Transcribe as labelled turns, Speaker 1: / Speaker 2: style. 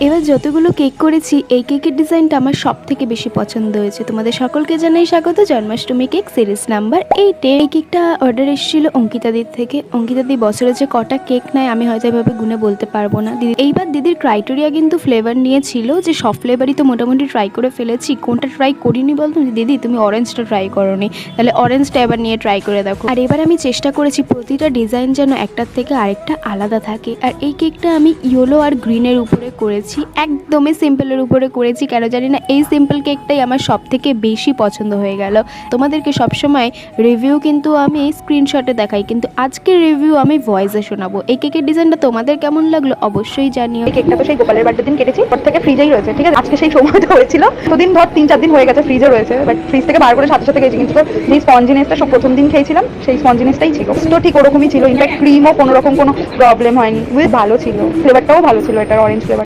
Speaker 1: এবার যতগুলো কেক করেছি এই কেকের ডিজাইনটা আমার সব থেকে বেশি পছন্দ হয়েছে। তোমাদের সকলকে জানাই স্বাগত জন্মাষ্টমী কেক সিরিজ নাম্বার 8 এ। এই কেকটা অর্ডার এসেছিল অঙ্কিতাদির থেকে। অঙ্কিতাদি বছরে যে কটা কেক নেয় আমি হয়তো এভাবে গুনে বলতে পারবো না। এইবার দিদির ক্রাইটেরিয়া কিন্তু ফ্লেভার নিয়েছিল, যে সব ফ্লেভারই তো মোটামুটি ট্রাই করে ফেলেছি, কোনটা ট্রাই করিনি বলতো। দিদি তুমি অরেঞ্জটা ট্রাই করোনি, তাহলে অরেঞ্জটা এবার নিয়ে ট্রাই করে দেখো। আর এবার আমি চেষ্টা করেছি প্রতিটা ডিজাইন যেন একটার থেকে আরেকটা আলাদা থাকে। আর এই কেকটা আমি ইয়েলো আর গ্রিনের উপরে করেছি, একদমই সিম্পলের উপরে করেছি। কেন জানি না এই সিম্পল কেকটাই আমার সব থেকে বেশি পছন্দ হয়ে গেল। তোমাদেরকে সবসময় রিভিউ কিন্তু আমি স্ক্রিনশটে দেখাই, কিন্তু আজকের রিভিউ আমি ভয়েসে শোনাবো। এই কেকের ডিজাইনটা তোমাদের কেমন লাগলো অবশ্যই জানিও।
Speaker 2: এই কেকটা তো সেই গোপালের বার্থডে দিন কেটেছি, ওর থেকে ফ্রিজেই রয়েছে, ঠিক আছে। আজকে সেই সময়টা হয়েছিল, দুদিন ধর 3-4 দিন হয়ে গেছে ফ্রিজে রয়েছে, বাট ফ্রিজ থেকে বার করে সাথে সাথে খেয়েছি। কিন্তু যে স্পঞ্জ জিনিসটা সব প্রথম দিন খেয়েছিলাম সেই স্পঞ্জ জিনিসটাই ছিল, তো ঠিক ওরকমই ছিল। ইনফ্যাক্ট ক্রিমও কোনো রকম কোনো প্রবলেম হয়নি, ভালো ছিল, ফ্লেভারটাও ভালো ছিল, এটার অরেঞ্জ ফ্লেভার।